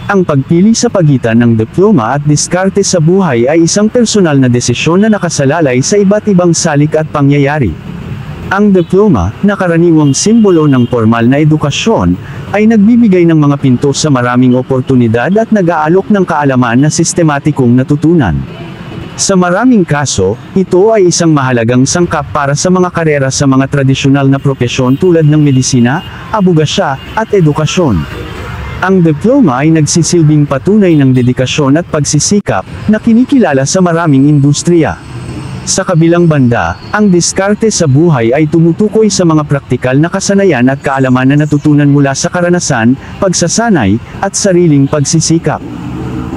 Ang pagpili sa pagitan ng diploma at diskarte sa buhay ay isang personal na desisyon na nakasalalay sa iba't ibang salik at pangyayari. Ang diploma, na karaniwang simbolo ng formal na edukasyon, ay nagbibigay ng mga pinto sa maraming oportunidad at nag-aalok ng kaalaman na sistematikong natutunan. Sa maraming kaso, ito ay isang mahalagang sangkap para sa mga karera sa mga tradisyonal na propesyon tulad ng medisina, abogasya, at edukasyon. Ang diploma ay nagsisilbing patunay ng dedikasyon at pagsisikap, na kinikilala sa maraming industriya. Sa kabilang banda, ang diskarte sa buhay ay tumutukoy sa mga praktikal na kasanayan at kaalaman na natutunan mula sa karanasan, pagsasanay, at sariling pagsisikap.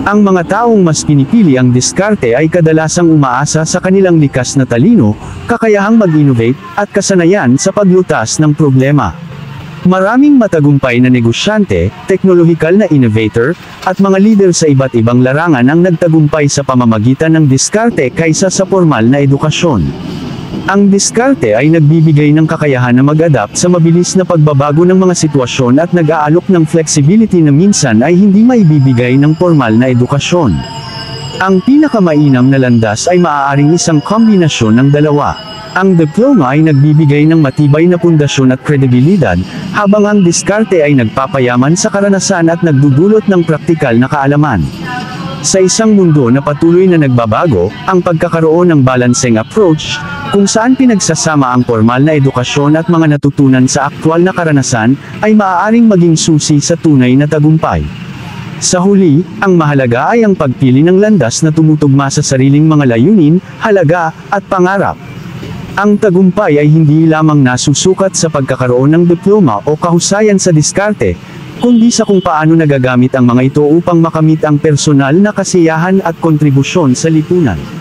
Ang mga taong mas pinipili ang diskarte ay kadalasang umaasa sa kanilang likas na talino, kakayahang mag-innovate, at kasanayan sa paglutas ng problema. Maraming matagumpay na negosyante, teknolohikal na innovator, at mga leader sa iba't ibang larangan ang nagtagumpay sa pamamagitan ng diskarte kaysa sa formal na edukasyon. Ang diskarte ay nagbibigay ng kakayahan na mag-adapt sa mabilis na pagbabago ng mga sitwasyon at nag-aalok ng flexibility na minsan ay hindi maibibigay ng formal na edukasyon. Ang pinakamainam na landas ay maaaring isang kombinasyon ng dalawa. Ang diploma ay nagbibigay ng matibay na pundasyon at kredibilidad, habang ang diskarte ay nagpapayaman sa karanasan at nagdudulot ng praktikal na kaalaman. Sa isang mundo na patuloy na nagbabago, ang pagkakaroon ng balancing approach, kung saan pinagsasama ang formal na edukasyon at mga natutunan sa aktwal na karanasan, ay maaaring maging susi sa tunay na tagumpay. Sa huli, ang mahalaga ay ang pagpili ng landas na tumutugma sa sariling mga layunin, halaga, at pangarap. Ang tagumpay ay hindi lamang nasusukat sa pagkakaroon ng diploma o kahusayan sa diskarte, kundi sa kung paano nagagamit ang mga ito upang makamit ang personal na kasiyahan at kontribusyon sa lipunan.